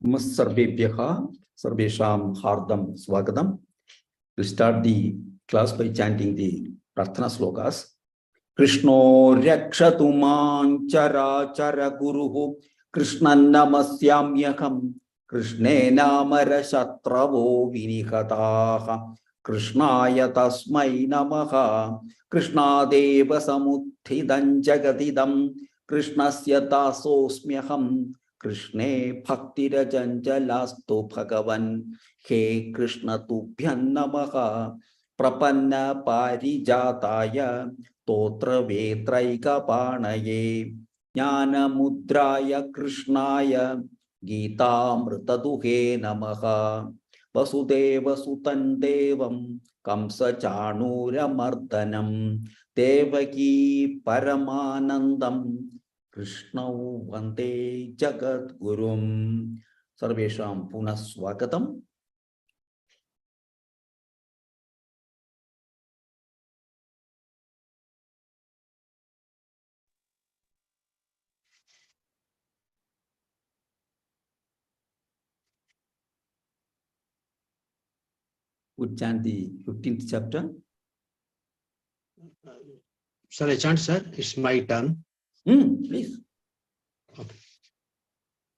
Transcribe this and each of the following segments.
Namaskarbebhyah sarvesham hardam swagatam. We'll start the class by chanting the Prarthana Shlokas. Krishno rakshatu man chara chara guruhu Krishnan namasyamyakam Krishne namara shatravo vinihataha Krishnaya tasmai namaha Krishna deva samutthidan jagatidam Krishnasya dasosmyaham Krishne bhaktirajanjalastu bhagavan He Krishna tubhyan namaha Prapanna parijataya Totra vetraika panaye Jnana mudraya Krishnaya Gita mrtaduhe namaha Vasudeva sutan devam Kamsa chanura mardanam Devaki paramanandam Krishna vande jagat gurum. Sarvesham punah swagatam. Would chant the 15th chapter. Shall I chant, sir? It's my turn. Please. Okay.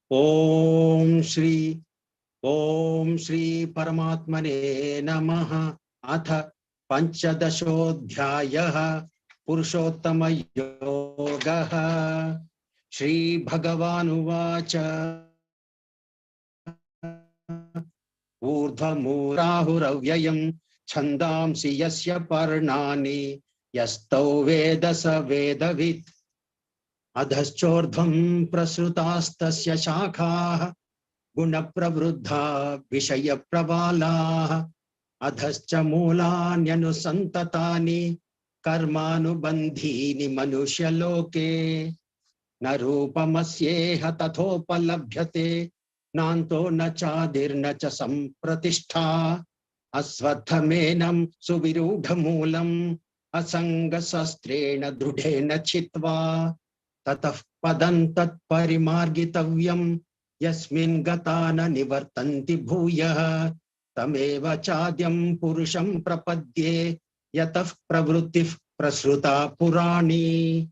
Om Shri Paramatmane Namaha Atha Panchadashodhyayaha Purushottama Yogaha Shri Bhagavanu Vacha Urdhamurahuravayam Chandamsi Yasya Parnani Yastau Vedasa Vedavit Adhaschordham Prasrutastasya Shakha Gunapravruddha Vishaya Pravala Adhascha Mulanyanu Karmanubandhini Manushya Loke Narupamasyeha Tathopalabhyate Nanto Nachadir Nacha Sampratishtha Asvathamenam Suvirudhamulam Asanga Sastrena Drudhena Chitva Tatah Padantat Parimargitavyam Yasmin Gatana Nivartanti Bhuya Tameva Chadyam Purusham Prapadye Yataf Pravrutif Prasruta Purani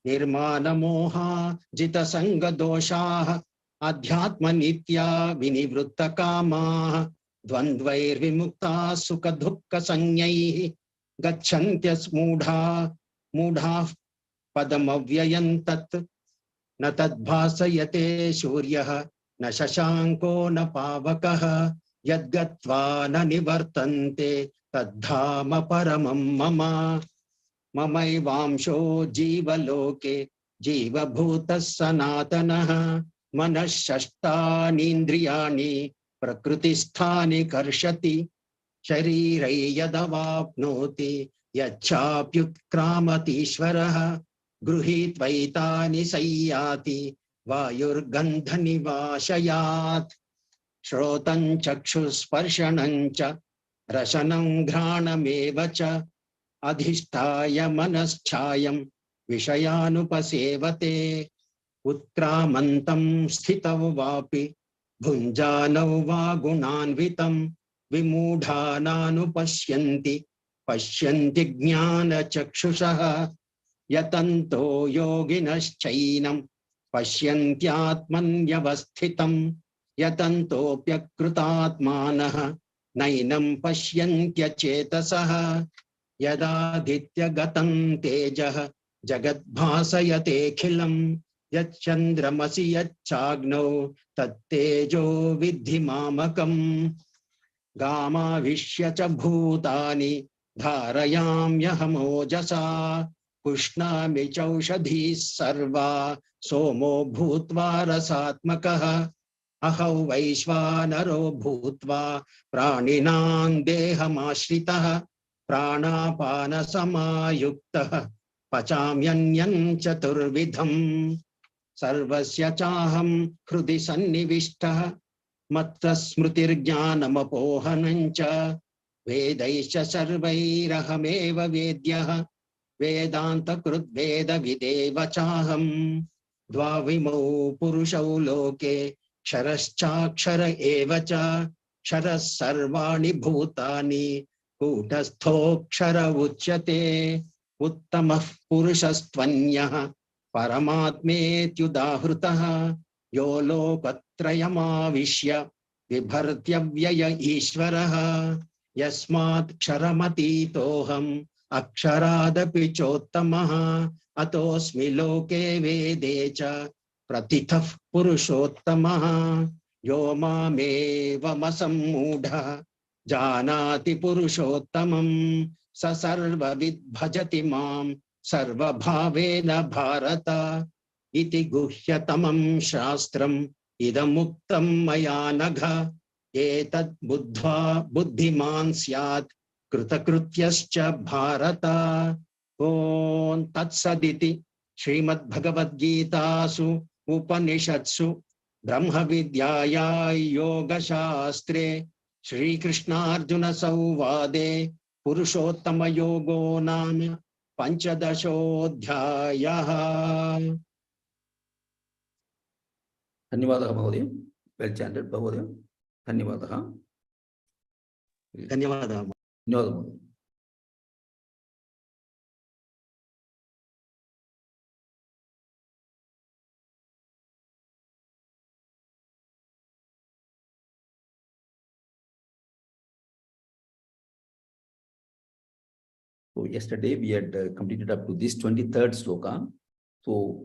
Nirmana Moha Jita Sanga Dosha Adhyatma Nitya Vinivruta Kama Dvandvair Vimukta Sukha Dukka Sanyai Gachantyas Mudha Padamavyayantat Natad Bhasayate Suryaha Na Shashanko Na Pavakaha Yadgatva Na Nivartante Tadhama Paramam Mama Mamai Vamsho Jiva Loke Jiva Bhuta Sanatanaha Manashashtani Indriyani Prakrutisthani Karshati Sharirai Yadavapnoti Yachapyutkramati Gruhit Vaitani Sayyati Vayurgandhani Vashayat Shrotan Chakshus Parshanancha Rasanam Ghranam Adhishtaya Manaschayam Vishayanupasevate Utkramantam Sthitav Vapi Bhunjanav Vagunanvitam Vimudhananupashyanti Pashyanti Jnana Chakshushaha Yatanto Yoginaschainam Pasyantyatmanyavasthitam Yatanto Pyakrutatmanaha Nainam Pasyantyya Chetasaha Yadaditya Gatam Tejaha Jagat Bhasayate Khilam Yachandramasi Yachagno Tattejo Vidhimamakam Gama Vishyacha Bhutani Dharayam Yahamojasa Kushna Michaushadhi Sarva Somo Bhutva Rasatmakaha Ahav Vaishvanaro Bhutva Praninan Dehamashritaha Pranapana Samayuktaha Pachamyanyan Chaturvidham Sarvasya Chaham Hrudi Sannivishtaha Matta Smrutirjnanamapohanancha Vedaischa Sarvairahameva Vedyaha Vedanta Krut Veda Videva Chaham Dvavimau Purushau Loke क्षरश्चाक्षर एव च क्षरः सर्वाणि भूतानि कूटस्थोऽक्षर उच्यते उत्तमः पुरुषस्त्वन्यः परमात्मेत्युदाहृतः यो लोकत्रयमाविश्य बिभर्त्यव्यय ईश्वरः यस्मात् क्षरमतीतोऽहम् अक्षरादपि चोत्तमः अतोऽस्मि लोके वेदे च प्रतिथः पुरुषोत्तमः यो मामेवमसम्मूढः जानाति पुरुषोत्तमं स सर्वविद् भजति मां सर्वभावेन भारत इति गुह्यतमं शास्त्रम् इदमुक्तं मया नघ एतद् बुद्ध्वा बुद्धिमान् स्यात् कृतकृत्यश्च भारत ॐ तत्सदिति श्रीमद्भगवद्गीतासु उपनिषत्सु ब्रह्मविद्यायां योगशास्त्रे श्रीकृष्णार्जुन संवादे पुरुषोत्तमयोगो नाम पंचदशोऽध्यायः। धन्यवादः महोदय, वेल chanted महोदय, धन्यवादः। धन्यवादः। धन्यवादः महोदय। So yesterday we had completed up to this 23rd sloka. So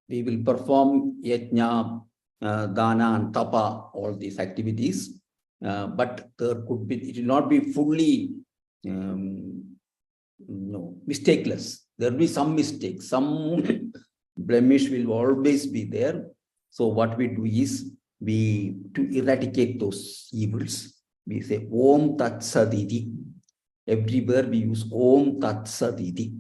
we will perform yajna, dana and tapa, all these activities. But there could be, it will not be fully mistakeless. There will be some mistakes, some blemish will always be there. So what we do is, to eradicate those evils, we say Om Tat Saditi. Everywhere we use Om Tat Saditi.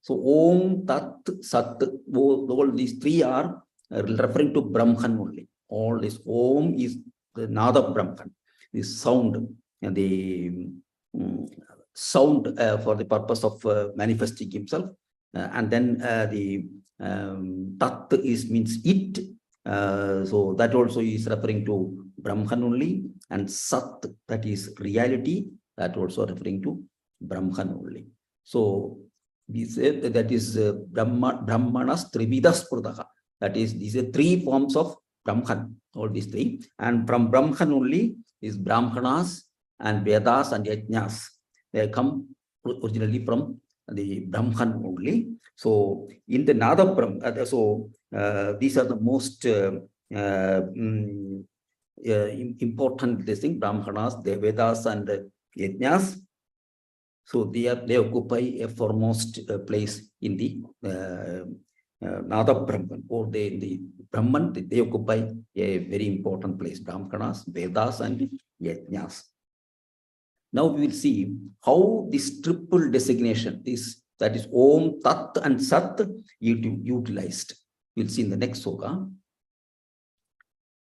So Om Tat Sat, all these three are referring to Brahman only. All this Om is the Nada Brahman, the sound, and the sound for the purpose of manifesting himself. And then the Tat means it. So that also is referring to Brahman only. And Sat, that is reality, that also referring to Brahman only. So we say that is Brahmanas Trividas Purdaha. That is, these are three forms of Brahman, all these three. And from Brahman only is Brahmanas and Vedas and Yajnas. They come originally from the Brahman only. So in the Nada Brahman, these are the most important thing, Brahmanas, the Vedas and the Yajnas. So they occupy a foremost place in the Nada Brahman, or the Brahman, they occupy a very important place, Brahmanas, Vedas and Yajnas. Now we will see how this triple designation, that is Om, Tat and Sat, utilized. We'll see in the next sloka.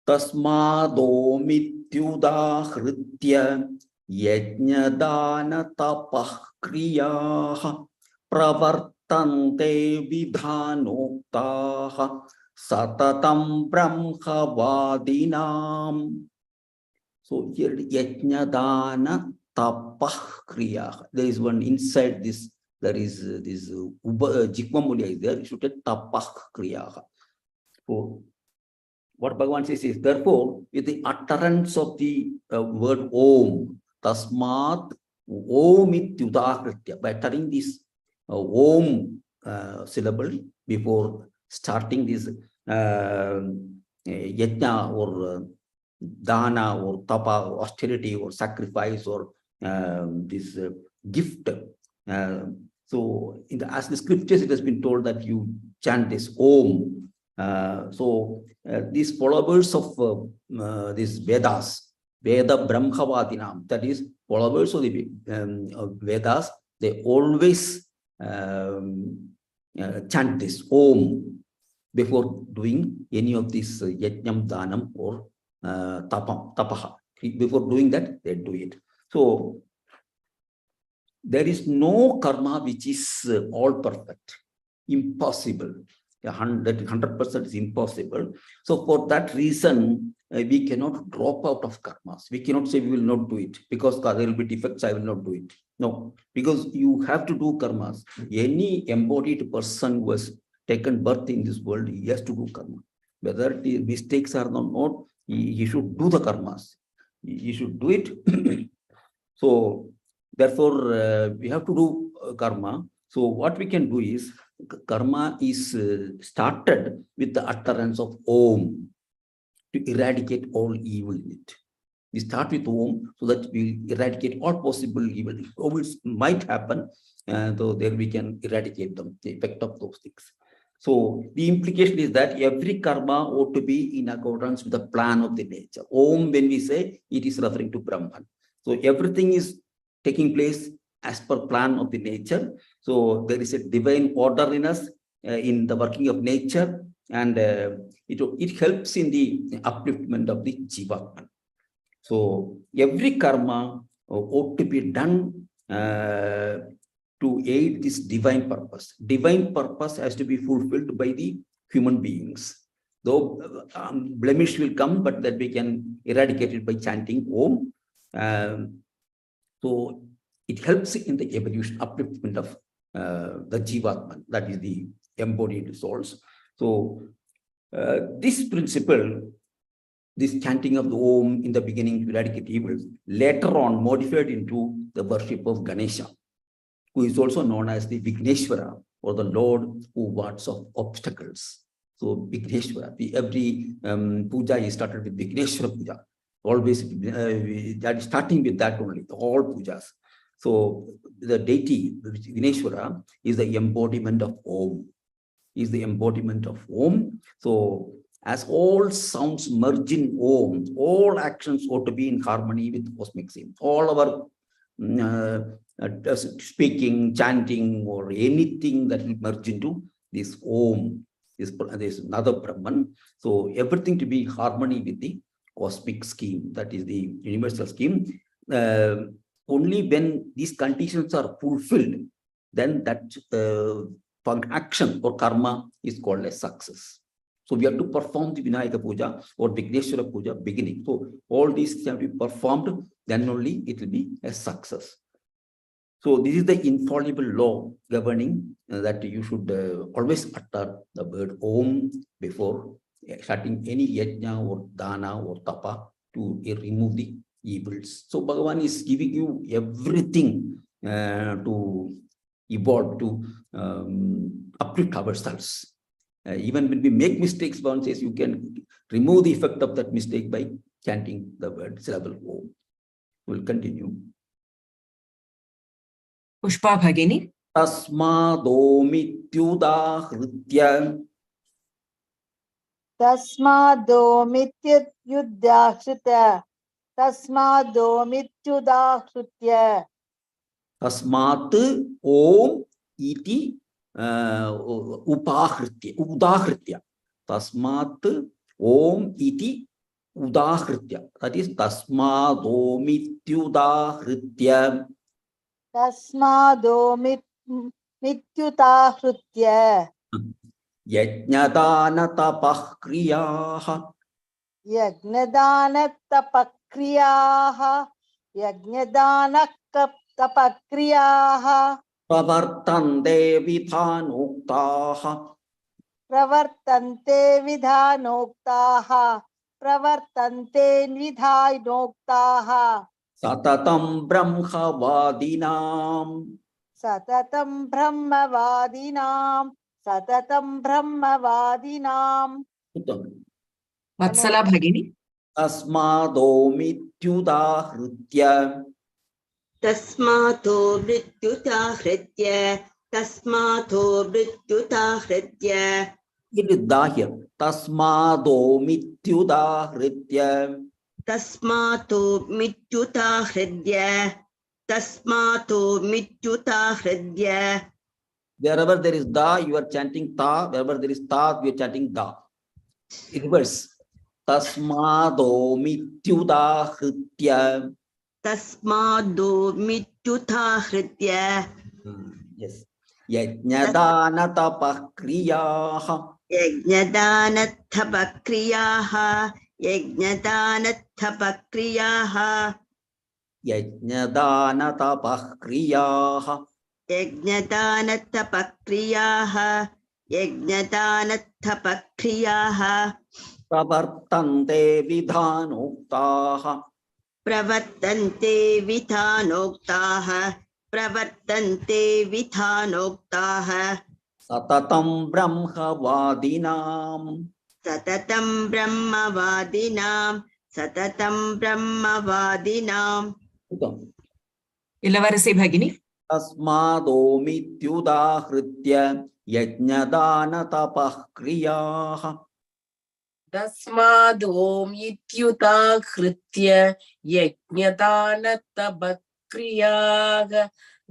Tasmadomityudahritya yajnadana tapah kriyaha pravartante vidhanoktaha satatam brahmavadinam. So here yajnadana tapah kriyaha. There is one inside this. There is this Jikmamulya is there. You should take tapah kriyaha. So what Bhagavan says is, therefore, with the utterance of the word Om, Tasmat Omityudahritya, by uttering this Om syllable before starting this yajna or dana or tapa, or austerity or sacrifice or this gift. So as the scriptures, it has been told that you chant this Om. These followers of these Vedas, Veda Brahmavadinam, that is followers of the Vedas, they always chant this Om before doing any of this Yajnam, Danam or Tapaha. Before doing that, they do it. So there is no karma which is all perfect, impossible. 100% is impossible. So for that reason, we cannot drop out of karmas. We cannot say we will not do it because there will be defects, I will not do it. No, because you have to do karmas. Any embodied person who has taken birth in this world, he has to do karma. Whether the mistakes are not, he should do the karmas. He should do it. So therefore, we have to do karma. So what we can do is, karma is started with the utterance of Om to eradicate all evil in it. We start with Om so that we eradicate all possible evil. Evils might happen, so then we can eradicate them, the effect of those things. So the implication is that every karma ought to be in accordance with the plan of the nature. Om, when we say, it is referring to Brahman. So everything is taking place as per plan of the nature. So there is a divine order in us, in the working of nature, and it helps in the upliftment of the Jivatman. So every karma ought to be done to aid this divine purpose. Divine purpose has to be fulfilled by the human beings. Though blemish will come, but that we can eradicate it by chanting Om. So it helps in the evolution, upliftment of the Jivatman, that is the embodied souls. So this principle, this chanting of the Om in the beginning to eradicate evils, later on modified into the worship of Ganesha, who is also known as the Vigneshwara, or the Lord who wards off obstacles. So Vigneshwara, every puja is started with Vigneshwara puja. Always that is starting with that only, all pujas. So the deity, Vigneshwara, is the embodiment of Om. Is the embodiment of Om. So as all sounds merge in Om, all actions ought to be in harmony with the cosmic scene. All our speaking, chanting, or anything that will merge into this Om, this another Brahman. So everything to be harmony with the cosmic scheme, that is the universal scheme. Only when these conditions are fulfilled, then that action or karma is called a success. So we have to perform the Vinayaka Puja or Vigneshwara Puja beginning. So all these have to be performed, then only it will be a success. So this is the infallible law governing that you should always utter the word Om before starting any yajna or dana or tapa to remove the evils. So Bhagavan is giving you everything to evolve, to uplift ourselves. Even when we make mistakes, one says you can remove the effect of that mistake by chanting the word syllable Om. We'll continue. Pushpa Bhagini. Tasmadomityudahritya. Tasmadomityudahritya. Tasmadomityudahritya. Tasmat Om iti udahritya. Tasmat Om iti udahritya. That is Tasmadomityudahritya. Tasmadomityudahritya. Yajnadana tapah kriyaha. Yagnadana tapakriyaha. Yagnadana tapakriyaha. Pravartante vidhanoktaha. Pravartante vidhanoktaha. Pravartante vidhanoktaha. Satatam brahmavadinam. Satatam brahmavadinam. Satatam brahmavadinam. Vatsala Bhagini. Tasmadomityudahritya. तस्मातो मृत्युताहृत्य तस्मातो मृत्युताहृत्य. It is da here. Tasmadomityudahritya. तस्मातो मृत्युताहृत्य तस्मातो मृत्युताहृत्य. Wherever there is da, you are chanting ta. Wherever there is ta, you are chanting da. In reverse. Tasmadomityudahritya. तस्मादो मृत्युताहृत्य. Yes. Yajnadana tapah kriyaha. यज्ञदानत्थपक्रियाः यज्ञदानतपक्रियाः यज्ञदानतपःक्रियाः यज्ञदानतपक्रियाः यज्ञदानतपक्रियाः प्रवर्तन्ते विधानोक्ताः प्रवर्तन्ते विधानोक्ताः प्रवर्तन्ते विधानोक्ताः सततं ब्रह्मवादिनाम् सततं ब्रह्मवादिनां सततं ब्रह्मवादिनां इलवरसे भगिनी तस्मादोमित्युदाहृत्य यज्ञदानतपःक्रियाः तस्मादोम इत्युदाहृत्य यज्ञदानतपक्रियाः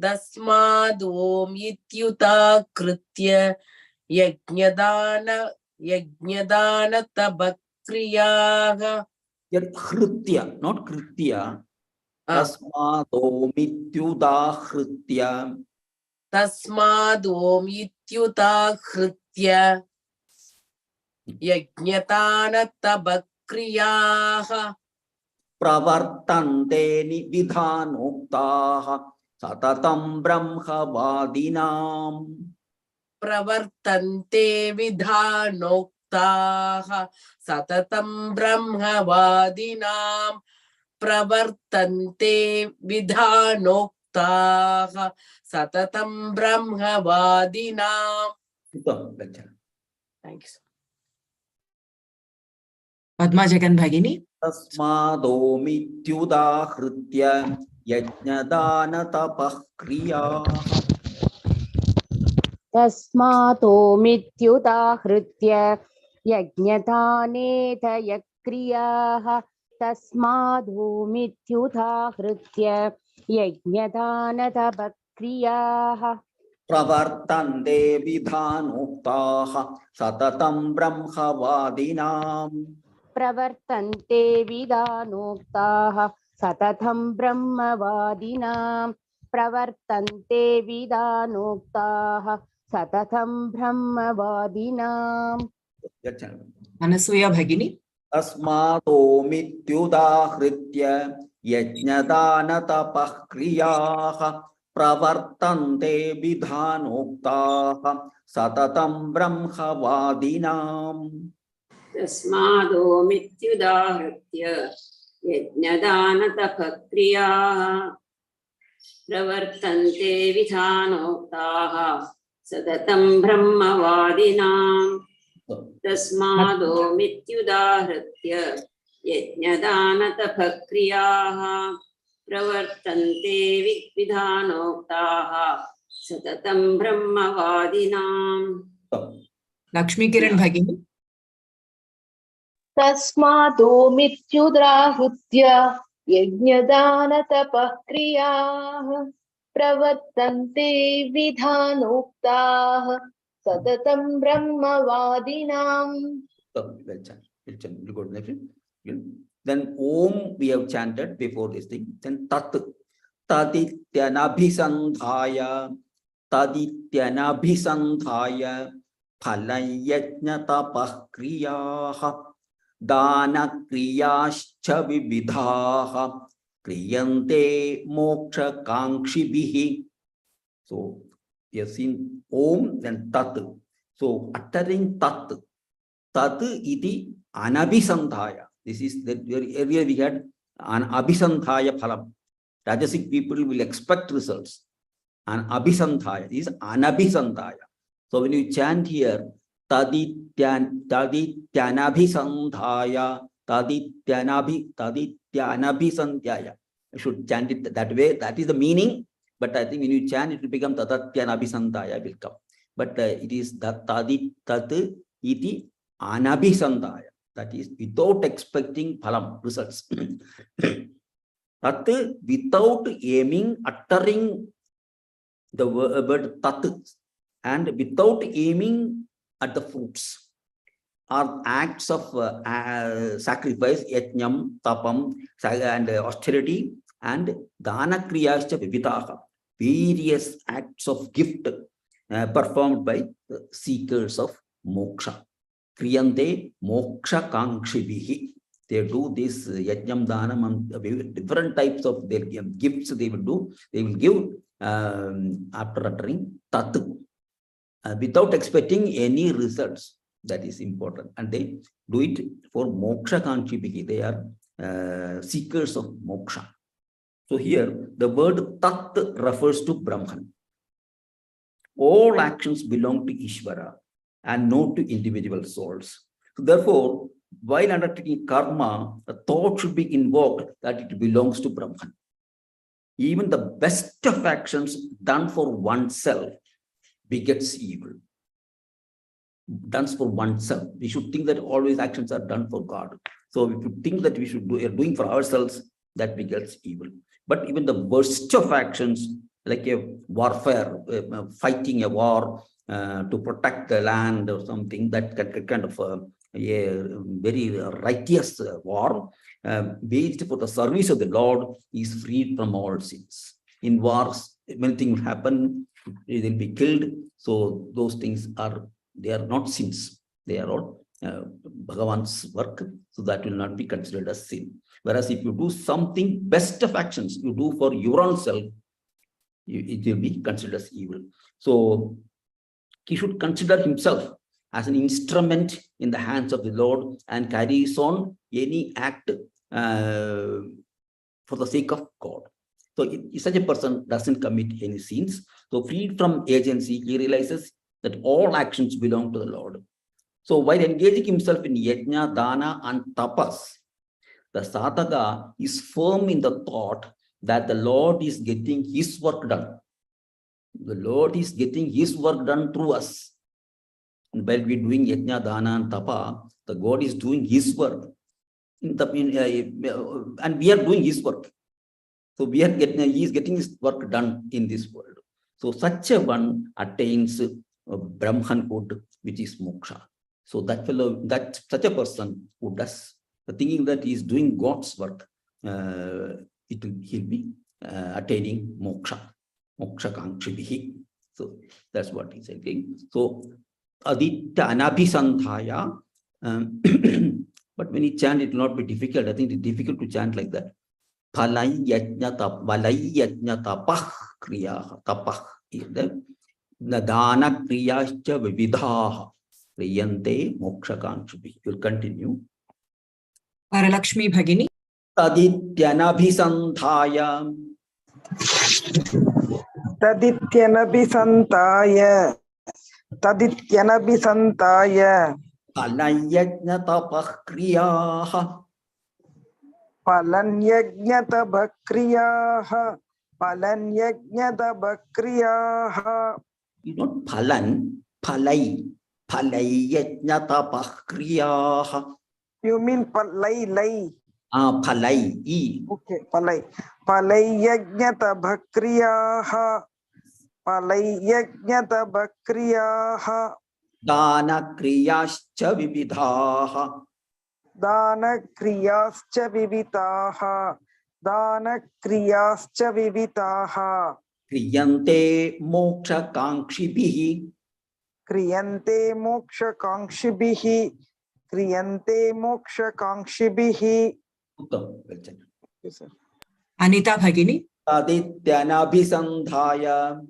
तस्मादोम इत्युदाहृत्य यज्ञदानतपक्रियाः हृत्य not कृत्य तस्मादोमित्युदाहृत्य तस्मादोम इत्युदाहृत्य यज्ञदानतपक्रियाः प्रवर्तन्ते विधानोक्ताः सततं ब्रह्मवादिनाम् प्रवर्तन्ते विधानोक्ताः सततं ब्रह्मवादिनां प्रवर्तन्ते विधानोक्ताः सततं ब्रह्मवादिनां Thank you. पद्मा जगन भगिनी तस्मादोमित्युदाहृत्य यज्ञदानतपःक्रियाः तस्मातोमित्युदाहृत्य यज्ञदानेतयक्रियाः तस्मादोमित्युदाहृत्य यज्ञदानतपक्रियाः प्रवर्तन्ते विधानोक्ताः सततं ब्रह्मवादिनाम् प्रवर्तन्ते विधानोक्ताः सततं ब्रह्मवादिनां प्रवर्तन्ते विधानोक्ताः सततं ब्रह्मवादिनाम् अनसूया भगिनी तस्मादोमित्युदाहृत्य यज्ञदानतपःक्रियाः प्रवर्तन्ते विधानोक्ताः सततं ब्रह्मवादिनाम् तस्मादोमित्युदाहृत्य यज्ञदानतपक्रियाः प्रवर्तन्ते विधानोक्ताः सततं ब्रह्मवादिनां तस्मादोमित्युदाहृत्य यज्ञदानतपक्रियाः प्रवर्तन्ते विधानोक्ताः सततं ब्रह्मवादिनां लक्ष्मी किरण भगिनी तस्मादोमित्युदाहृत्य यज्ञदानतपक्रियाः प्रवर्तन्ते विधानोक्ताः सततं ब्रह्मवादिनाम्. Then Om we have chanted before this thing. Then Tat Tadityanabhisandhaya Tadityanabhisandhaya Phalayajnatapahkriyaha Dana Kriyascha Vividhaha Kriyante Moksha Kankshibhihi. So we have seen Om, then Tat. So uttering Tat. Tat iti anabhisandhaya. This is that earlier we had an abhisandhaya phalam. Rajasic people will expect results. An abhisandhaya is anabhisandhaya. So when you chant here, tadityanabhisandhaya, tadityanabhisandhaya. You should chant it that way. That is the meaning. But I think when you chant, it will become tadatyanabhisandhaya will come. But it is that tat iti anabhisandhaya. That is without expecting phalam results. Tat without aiming, uttering the word tat and without aiming at the fruits are acts of sacrifice, yajnam, tapam, and austerity, and dana kriyascha vividaha, various acts of gift performed by the seekers of moksha. Kriyante moksha kankshibhihi. They do this yajnam, dhanam, and different types of their gifts they will do. They will give after uttering tat, without expecting any results. That is important. And they do it for moksha kanchibhiki. They are seekers of moksha. So here the word tat refers to Brahman. All actions belong to Ishvara and not to individual souls. So therefore, while undertaking karma, a thought should be invoked that it belongs to Brahman. Even the best of actions done for oneself begets evil. Done for oneself. We should think that always actions are done for God. So if you think that we should are doing for ourselves, that begets evil. But even the worst of actions, like a warfare, fighting a war to protect the land or something, that kind of a very righteous war, waged for the service of the Lord, is freed from all sins. In wars, many things will happen, they will be killed. So those things they are not sins. They are all Bhagavan's work. So that will not be considered as sin. Whereas if you do something, best of actions you do for your own self, it will be considered as evil. So he should consider himself as an instrument in the hands of the Lord and carries on any act for the sake of God. So such a person doesn't commit any sins. So freed from agency, he realizes that all actions belong to the Lord. So while engaging himself in yajna, dana, and tapas, the sadhaka is firm in the thought that the Lord is getting his work done. The Lord is getting his work done through us. And while we're doing yajna, dana, and tapa, the God is doing his work. And we are doing his work. So he is getting his work done in this world. So such a one attains Brahmanhood, which is moksha. So such a person who does thinking that he is doing God's work, he'll be attaining moksha kankshibhihi. So that's what he's saying. So aditya anabhisandhaya, but when you chant, it will not be difficult. I think it's difficult to chant like that. Phalai yajna tapah kriya tapah. Nadana kriyascha vividha kriyante moksha kankshibhihi. You'll continue. Varalakshmi Bhagini. Tadityanabhisandhaya. Tadityanabhisandhaya. Tadityanabhisandhaya. Phalayajna tapah kriyaha. Palanyajnata bhakriyaha. Palanyajnata bhakriyaha. Not phalan, phalai. Phalayajna tapah kriyaha. You mean palai. Phalai. Okay, palai. Palayajnata bhakriyaha. Palayajnata bhakriyaha. Dana kriyascha vividhaha. Dana kriyascha vivitaha. Dana kriyascha vivitaha. Kriyante moksha kankshibhihi. Kriyante moksha kankshibhihi. Kriyante moksha kankshibhihi. Yes, sir. Anita Bhagini. Tadityanabhisandhaya.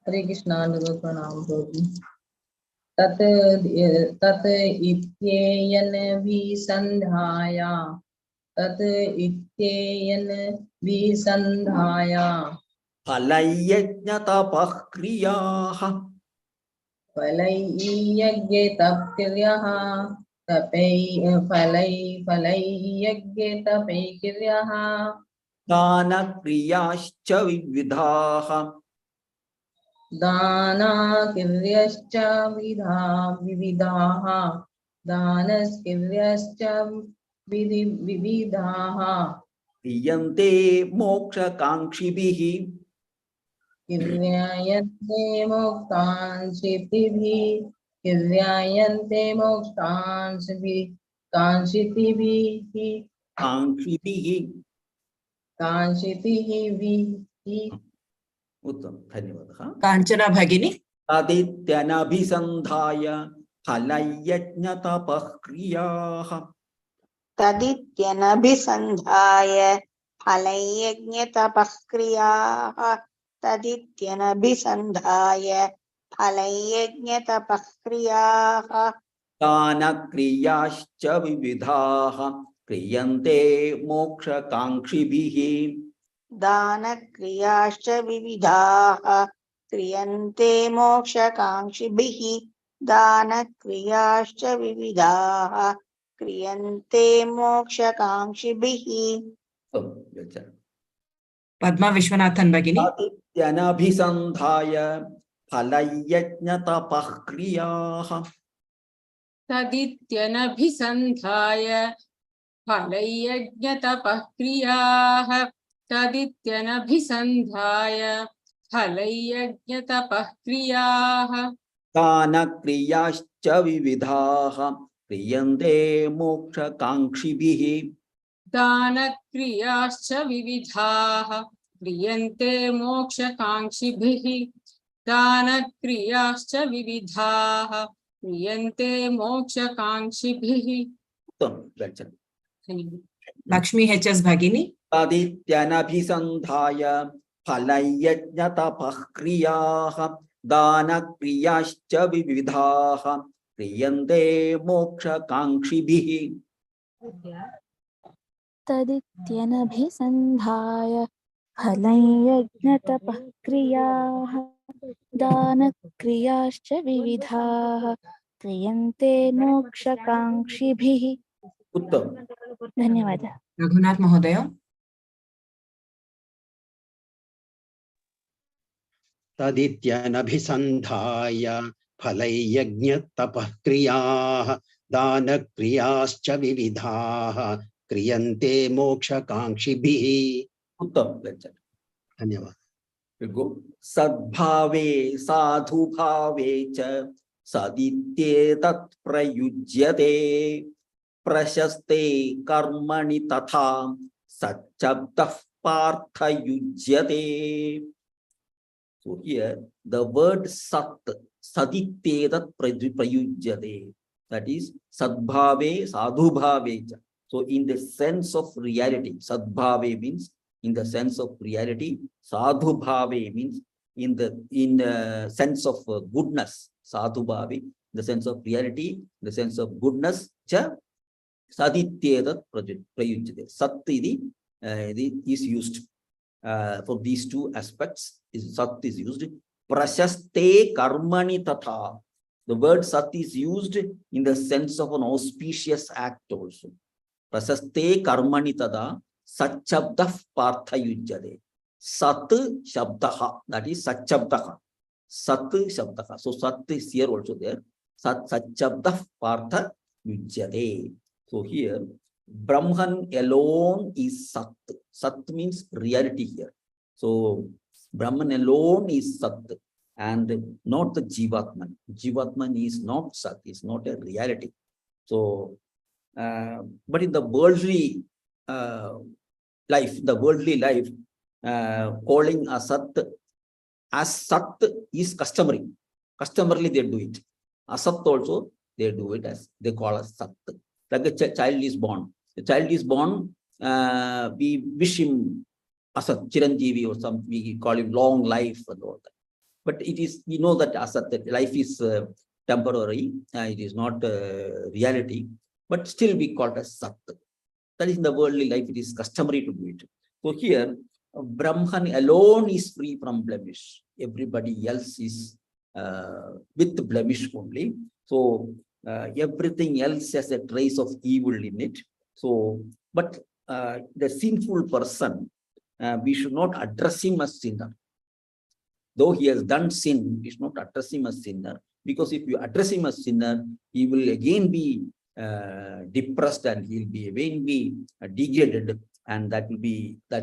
Hare Krishna, Pranam Prabhu. Tat ityeyan visandhaya. Tat ityeyan visandhaya. Phalayajna tapah kriyaha. Phalayyagyetapkiryaha. Phalayyagyetapkiryaha. Dana kriyascha vividhaha. Dana kiryascha vividaha. Danas kiryascha vividaha. Kriyante moksha kankshibhihi. Kiryayante moktanshitivi. Kiryayante moktanshitivi. Kanshitihi vi. Uttam, dhanyavadaha. Kanchana Bhagini. Tadityanabhisandhaya. phalayajnatapah kriyaah. Tadityanabhisandhaya phalayajnatapah kriyaah. Tadityanabhisandhaya phalayajnatapah kriyaah. Dana kriyascha vividhaah kriyante moksha kankshibhihi. Dana kriyascha vividhaah kriyante moksha kankshibhihi. Dana kriyascha vividhaah kriyante moksha kankshibhihi. So, that's it. Padma Vishwanathan Bhagini. Adityanabhisandhaya phalayajnatapah kriyaah. तदित्यनभिसन्धाय फलयज्ञतपः क्रियाः तदित्यनभिसन्धाय फलयज्ञतपः क्रियाः Dana kriyascha vividhaah kriyante moksha kankshibhihi. दानक्रियाश्च विविधाः क्रियन्ते मोक्षकाङ्क्षिभिः दानक्रियाश्च विविधाः क्रियन्ते मोक्षकाङ्क्षिभिः So, that's it. Lakshmi HS Bhagini. Adityanabhisandhaya phalayajnatapah kriyaah dana kriyascha vividhaah kriyante moksha kankshibhihi. तदित्यनभिसन्धाय फलयज्ञतपः क्रियाः दानक्रियाश्च विविधाः क्रियन्ते मोक्षकाङ्क्षिभिः. उत्तम. धन्यवादः. Raghunath Mahodaya. तदित्यनभिसन्धाय फलैयज्ञतपः क्रियाः दानक्रियाश्च विविधाः क्रियन्ते मोक्षकाङ्क्षिभिः. उत्तम. That's it. धन्यवाद. We go. Sadbhave sadhu bhave cha sadityetat prayujyate prashaste karmani tatha satchabdah partha yujyate. So here the word sat, sadityetat prayujyate, that is sadbhave sadhu bhave cha. So in the sense of reality, sadbhave means in the sense of reality, sadhu bhave means in the sense of goodness, sadhu bhave, the sense of reality, the sense of goodness, cha sadityetat prayujyate. Sat is used for these two aspects. Sat is used. Prashaste karmani tatha. The word sat is used in the sense of an auspicious act also. Prasaste karmani tada satchabdah partha yujyate. Sat shabdaha, that is satchabdaha. Sat shabdaha. So sat is here also there. Sat satchabdah partha yujyate. So here Brahman alone is sat. Sat means reality here. So Brahman alone is sat and not the Jivatman. Jivatman is not sat, is not a reality. So but in the worldly life, calling asat as sat is customary. Customarily they do it. Asat also they do it as they call as sat. Like a child is born. The child is born, we wish him asat, Chiranjeevi or some, we call him long life and all that. But it is, we know that asat, that life is temporary, it is not reality. But still we call it as sat. That is in the worldly life, it is customary to do it. So here, Brahman alone is free from blemish. Everybody else is with blemish only. So everything else has a trace of evil in it. So, but the sinful person, we should not address him as sinner. Though he has done sin, we should not address him as sinner. Because if you address him as sinner, he will again be depressed and he'll be again be degraded, and that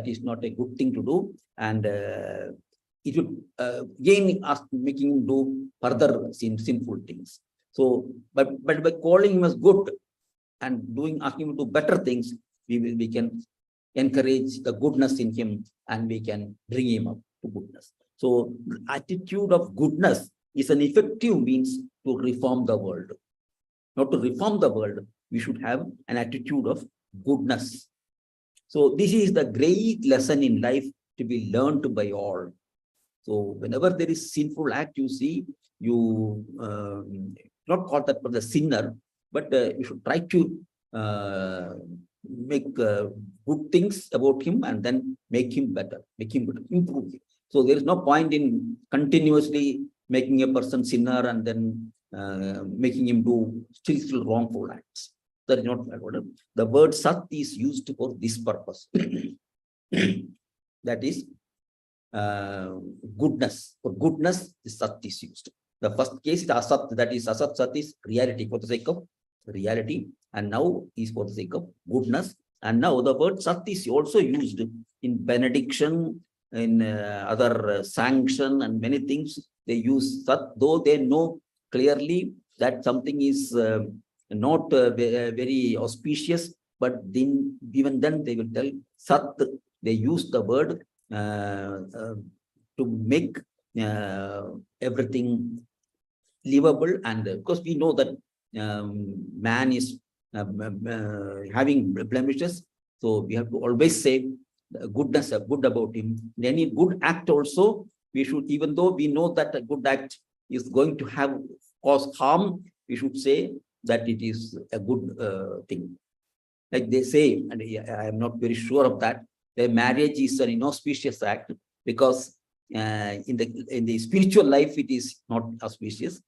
is not a good thing to do, and it would again making him do further sinful things. So but by calling him as good and asking him to do better things, we can encourage the goodness in him and we can bring him up to goodness. So attitude of goodness is an effective means to reform the world. not to reform the world. We should have an attitude of goodness. So this is the great lesson in life to be learned by all. So whenever there is sinful act, you see, you not call that for the sinner, but you should try to make good things about him and then make him better, improve him. So there is no point in continuously making a person sinner and then making him do still wrongful acts. That is not what the word sat is used for this purpose. That is goodness. For goodness, the sat is used. The first case is asat, that is asat, sat is reality, for the sake of reality, and now is for the sake of goodness. And now the word sat is also used in benediction, in other sanction and many things. They use sat, though they know clearly that something is not very auspicious, but then even then they will tell sat. They use the word to make everything livable, and because we know that man is having blemishes, so we have to always say goodness, good about him. In any good act also, we should, even though we know that a good act is going to have cause harm, we should say that it is a good thing. Like they say, and I am not very sure of that, the marriage is an inauspicious act because in the spiritual life it is not auspicious,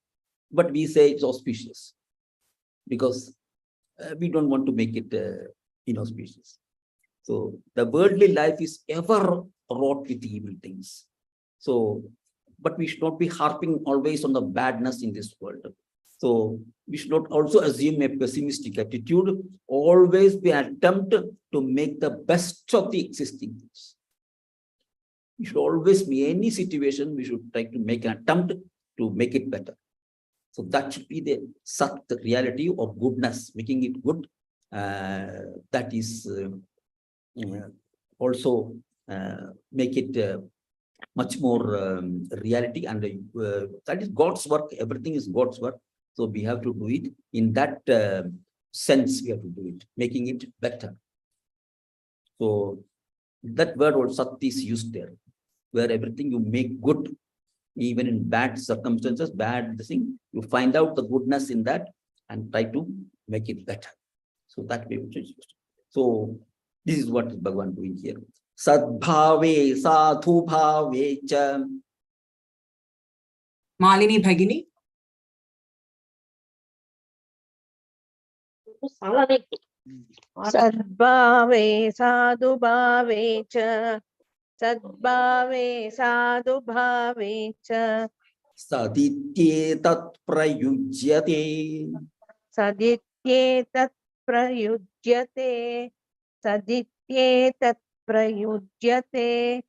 but we say it's auspicious because we don't want to make it inauspicious. So the worldly life is ever wrought with evil things. So, but we should not be harping always on the badness in this world. So we should not also assume a pessimistic attitude, always be an attempt to make the best of the existing things. We should always be any situation, we should try to make an attempt to make it better. So that should be the sat, the reality of goodness, making it good. That is also make it much more reality, and that is God's work. Everything is God's work. So we have to do it in that sense. We have to do it, making it better. So that word or sat is used there, where everything you make good, even in bad circumstances, bad thing, you find out the goodness in that and try to make it better. So that way which is used. So this is what is Bhagavan doing here. Sadbhave sadhu bhave cha. Malini Bhagini. Sadbhave sadhu bhave cha. Sadbhave sadhu bhave cha. Saditye tat prayujyate. Saditye tat prayujyate. Saditye tat prayujyate.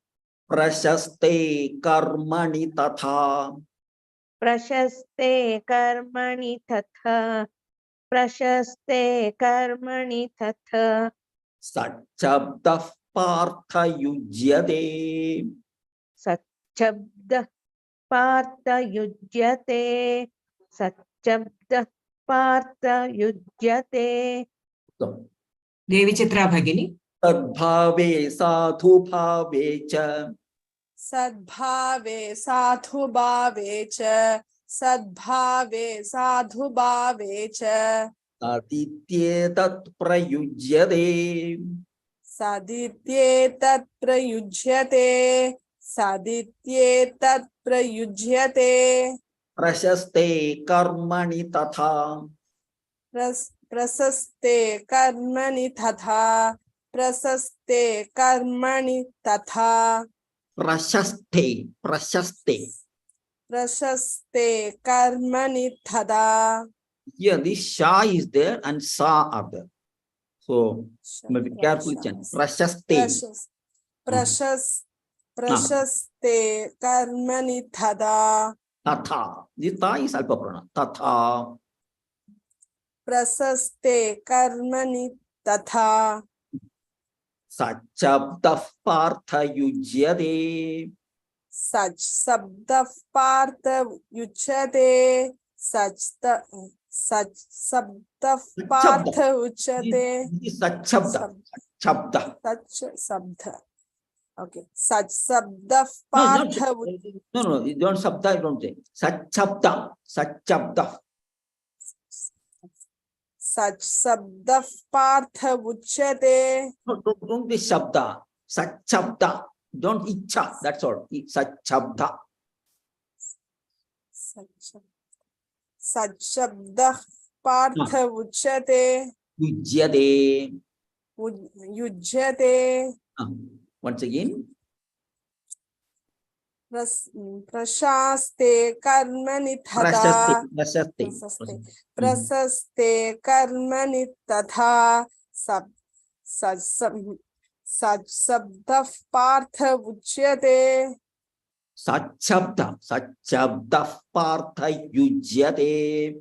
Prashaste karmani tatha. Prashaste karmani tatha. Prashaste karmani tatha. Satchabdah partha yujyate. Satchabdah partha yujyate. Satchabdah partha yujyate. Devi Chitra Bhagini. Sadbhave sadhu bhave cha. Sadbhave sadhu bhave cha. Sadbhave sadhu bhave cha. Saditye tat prayujyate. Saditye tat prayujyate. Saditye tat prayujyate. Prashaste karmani tatha. Prasaste karmani tatha. Prasaste karmani tatha. Prashaste, prashaste. Prasaste karmani tatha. Here this sha is there and sa are there. So maybe carefully chant. Prashaste. Prashaste karmani tatha. Tatha. This ta is alpa pranam. Tatha. Prasaste karmani tatha. Satchabdah partha yujyate. Sach sabda partha yujyate. Sach Sabda Partha Uchate. This is Sachabda. Sachabda. Sach Sabda. Okay. Sach Sabda No, not Partha. no, you don't Sabda, don't say. Sachabda. Sachabda. Sach Sabda Partha Uchate. No, don't be Shabda. Sachabda. Don't Icha. That's all. Sachabda. Sach Sabda Partha Uchate. Yujyade. Yujyate. Once again. Prashaste karmani tadha. Prasaste karmani tadha. Sach sabda partha uchyate. Sachabda partha yujyate.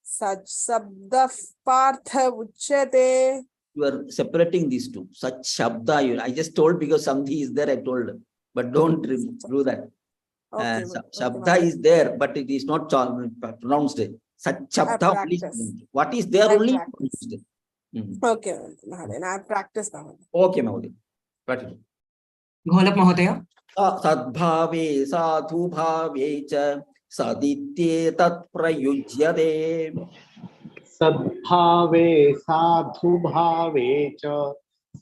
Sach sabda partha uchyate. You are separating these two. Such Shabda. I just told because something is there, I told. But don't do that. Okay, Shabda is there, but it is not pronounced. Such Shabda. What is there only? Okay, Mahadev. I practice now. Okay, Mahadev. Practice. Gholap Mahodaya. Sadbhave sadhu bhave cha saditye tat prayujyate. Sadbhave sadhu bhave cha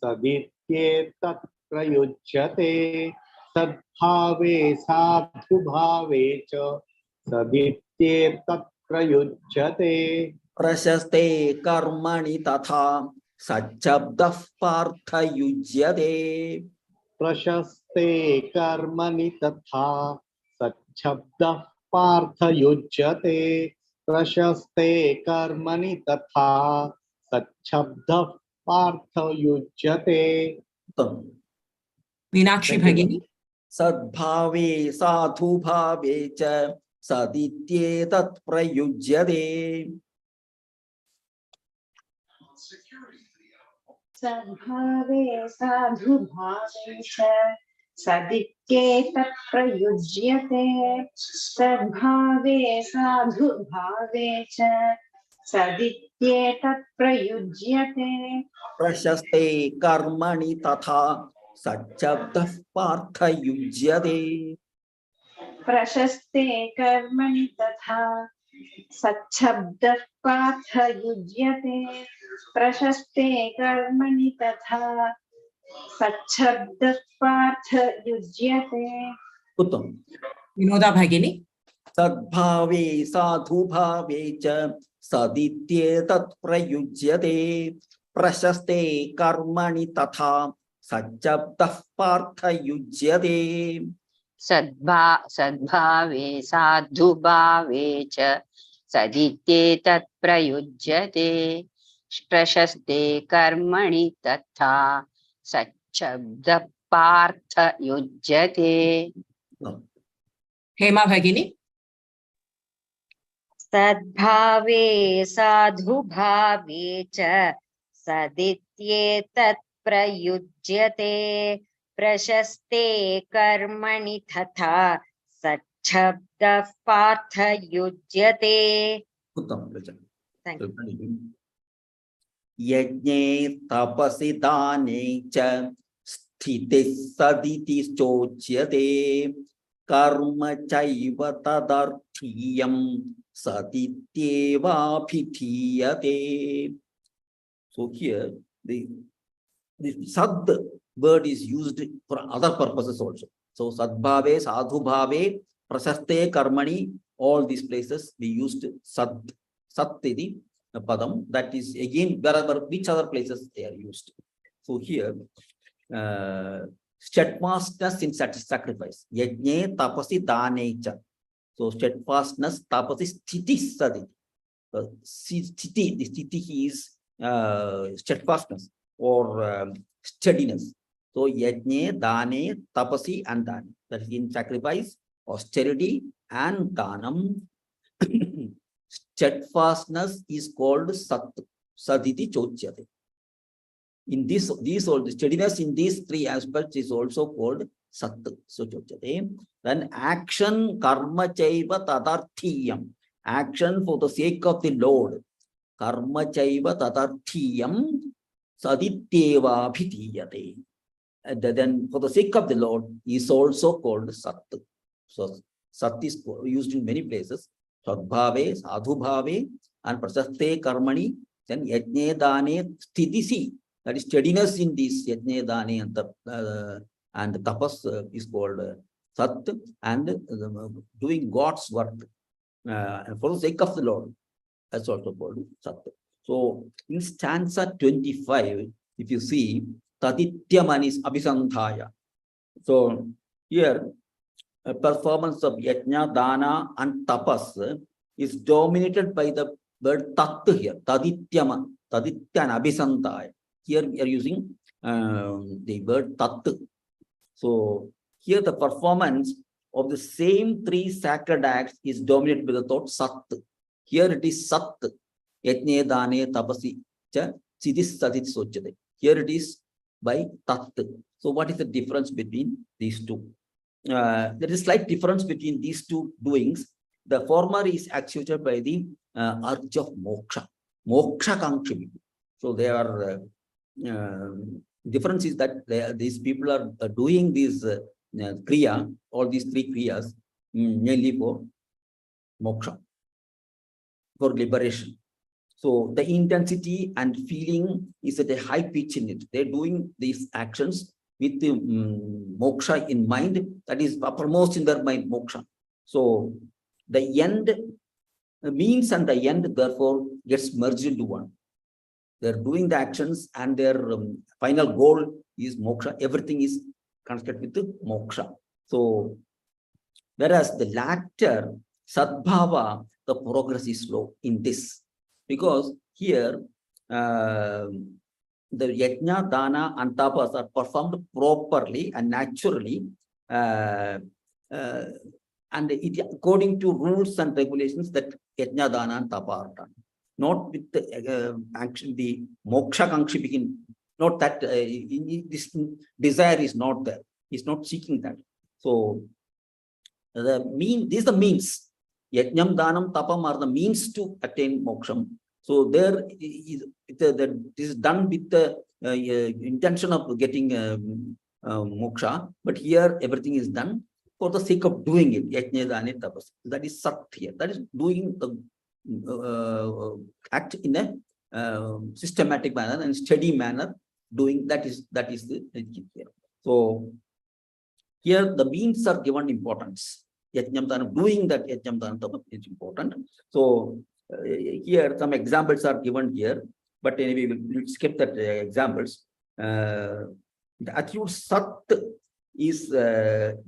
saditye tat prayujyate. Sadbhave sadhu bhave cha saditye tat prayujyate. Prashaste karmani tatha sachabda partha yujyate. Prashaste karmani tatha sachabda partha yujyate. Prashaste karmani tatha sachabda partha yujyate. Meenakshi Bhagini. Sadbhave sadhu bhave cha saditye tat prayujyate. Sadbhave sadhu bhave cha saditye tat prayujyate. Sadbhave sadhu bhave cha saditye tat prayujyate. Prashaste karmani tatha sachabda partha yujyate. Prashaste karmani tatha sachabda partha yujyate. Prashaste karmani tatha sachabda partha yujyate. Uttam. Vinoda Bhagini. Sadbhave sadhu bhave cha saditye tat prayujyate. Prashaste karmani tatha sachabda partha yujyate. Sadbhave sadhu bhave cha saditye tat prayujyate. Prashaste karmani tatha sachabda partha yujyate. Hema Bhagini. Sadbhave sadhu bhave cha saditye tat prayujyate. Prashaste karmani tatha sachabda partha yujyate. Thank you. Yajne tapasi dane cha sthite saditi chochyate. Karma chaiva tadarthiyam sadityeva phithiyate. So here the sad word is used for other purposes also. So sadbhave, sadhu bhave, prasaste, karmani, all these places we used sad, sattidi padam. That is again wherever which other places they are used. So here steadfastness in sacrifice. Yajne tapasi danecha. So steadfastness, tapasi sthiti saditi. Sthiti, the sthiti is steadfastness or steadiness. So yajne, dane, tapasi and dane. That is in sacrifice, austerity and danam. Steadfastness is called sat, saditi chochyate. In these all the steadiness in these three aspects is also called sat, so chochyate. Then action, karma chaiva tadarthiyam. action for the sake of the Lord. Karma chaiva tatarthiyam sadityeva bhitiyate. Then for the sake of the Lord is also called Sat. So Sat is used in many places. Sadbhave, Sadhubhave, and Prasaste Karmani, then Yajne Dane Sthitisi. That is steadiness in this Yajne Dane and the Tapas is called Sat, and doing God's work for the sake of the Lord. That's also called Sat. So in stanza 25, if you see, Tadityaman is Abhisandhaya. So here, a performance of Yajna, Dana, and Tapas is dominated by the word Tat here. Tadityama, Taditya and Abhisandhaya. Here we are using the word Tat. So here the performance of the same three sacred acts is dominated by the thought Sat. Here it is Sat. Yajne, Dane, Tapasi, cha, Siddhis, Sadit, Sochade. Here it is by Tat. So what is the difference between these two? There is a slight difference between these two doings. The former is actuated by the urge of moksha, moksha kankshi. So they are difference is that these people are doing this kriya, all these three kriyas, mainly for moksha, for liberation. So the intensity and feeling is at a high pitch in it. They're doing these actions with the moksha in mind, that is uppermost in their mind, moksha. So the end, the means and the end, therefore, gets merged into one. They're doing the actions and their final goal is moksha. Everything is connected with the moksha. So, whereas the latter, sadbhava, the progress is slow in this. Because here, the yajna, dana, and tapas are performed properly and naturally, and it according to rules and regulations that yajna, dana, and tapa are done. Not with the action, the moksha kankshi begin. Not that this desire is not there. He's not seeking that. So these are the means. Yajnam, danam, tapam are the means to attain moksham. So there is this is done with the intention of getting moksha, but here everything is done for the sake of doing it. Yajna, dana, tapas. That is sat here. That is doing the act in a systematic manner and steady manner. Doing that is the here. So here the means are given importance. Yajnam dhanam, doing that yajnam dhanam is important. So here some examples are given here, but anyway we'll skip that examples. The attribute sat is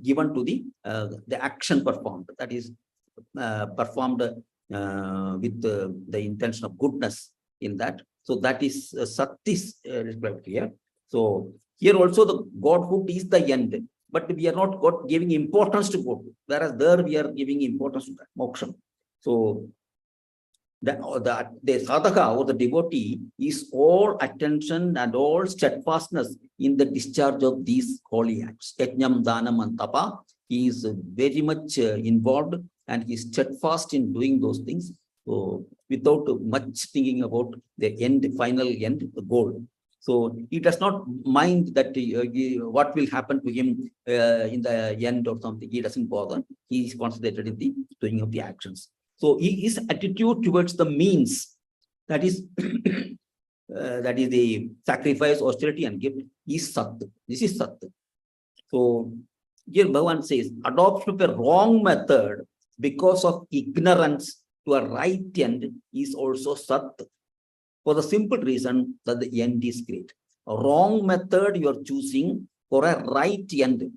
given to the action performed, that is performed with the intention of goodness in that. So that is sat is described here. So here also the godhood is the end. But we are not giving importance to God, whereas there we are giving importance to that, moksha. So the sadhaka or the devotee is all attention and all steadfastness in the discharge of these holy acts. Yajnam, danam, and tapa. He is very much involved and he is steadfast in doing those things. So without much thinking about the end, final end, the goal. So he does not mind that what will happen to him in the end or something. He doesn't bother. He is concentrated in the doing of the actions. So his attitude towards the means, that is that is the sacrifice, austerity, and gift, is sat. This is sat. So here Bhagavan says, adoption of a wrong method because of ignorance to a right end is also sat. For the simple reason that the end is great. A wrong method you are choosing for a right end.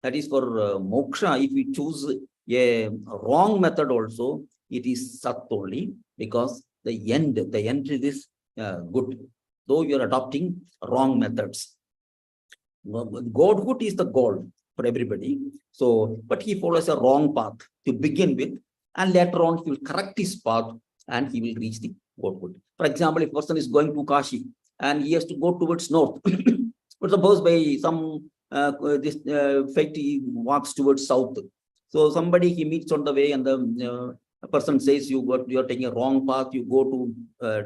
That is for moksha. If we choose a wrong method also, it is sat only, because the end is good. Though you are adopting wrong methods. Godhood is the goal for everybody. So, but he follows a wrong path to begin with, and later on he will correct his path and he will reach the godhood. For example, if a person is going to Kashi and he has to go towards north, but suppose by some fate he walks towards south. So somebody he meets on the way and a person says you are taking a wrong path, you go to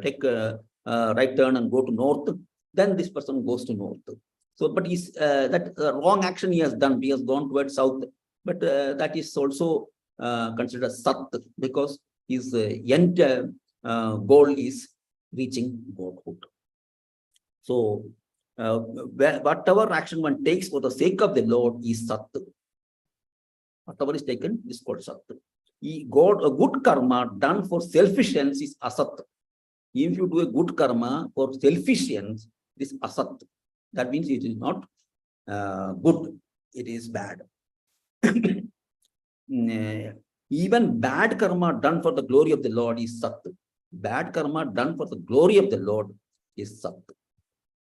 take a right turn and go to north, then this person goes to north. So, but he's that wrong action he has done, he has gone towards south, but that is also considered sat, because his end goal is reaching Godhood. So, whatever action one takes for the sake of the Lord is sat. Whatever is taken is called sat. A good karma done for selfish ends is asat. If you do a good karma for selfish ends, it is asat. That means it is not good, it is bad. Even bad karma done for the glory of the Lord is sat. Bad karma done for the glory of the Lord is sat.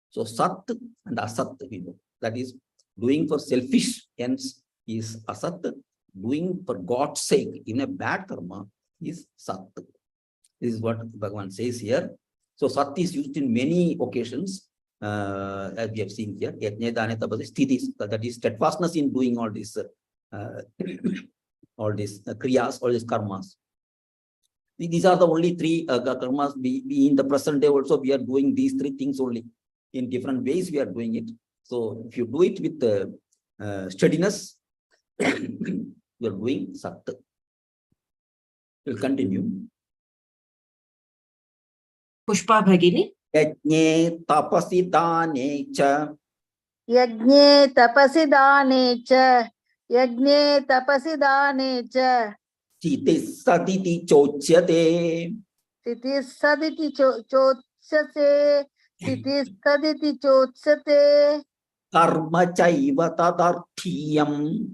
So sat and asat, that is doing for selfish ends is asat. Doing for God's sake, even a bad karma, is sat. This is what Bhagavan says here. So sat is used in many occasions, as we have seen here. That is steadfastness in doing all these kriyas, all these karmas. These are the only three karmas. We in the present day also we are doing these three things only. In different ways we are doing it. So if you do it with steadiness, you are doing sat. We'll continue. Pushpa Bhagini. Yajne tapasi dane cha. Yajne tapasi dane cha. Yajne tapasi dane cha. Chitis saditi chochyate. Chitis saditi chochate. Chitis saditi chochate. Karma chaiva tadarthiyam.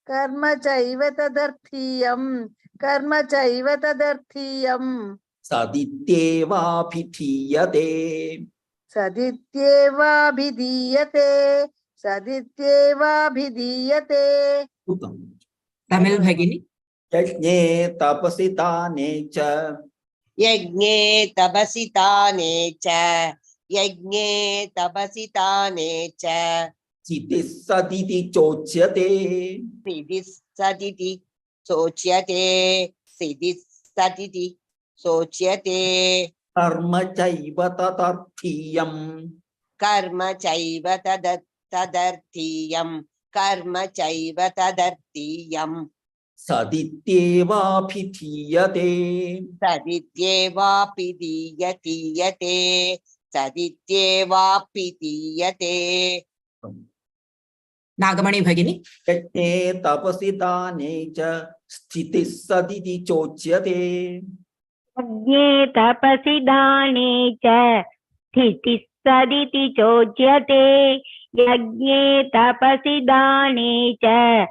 Karma chaiva tadarthiyam. Karma chaiva tadarthiyam. Sadityeva bhithiyate. Sadityeva bhidiyate. Sadityeva bhidiyate. Tamil Bhagini. Yajne tapasi dane cha. Yajne tabasitane cha. Yajne tabasitane cha. Chitis saditi chochyate. Siddhis saditi socyate. Siddhis saditi socyate. Karma chaiva tadarthiyam. Karma chaiva tadarthiyam. Karma chaiva tadarthiyam. Sadityeva bhithiyate. Sadityeva pidiyate. Sadityeva pidiyate. Nagamani Bhagini. Yajne tapasi dane cha. Sthitis saditi chochyate. Yajne tapasi dane cha. Sthitis saditi chochyate. Yajne tapasi dane cha.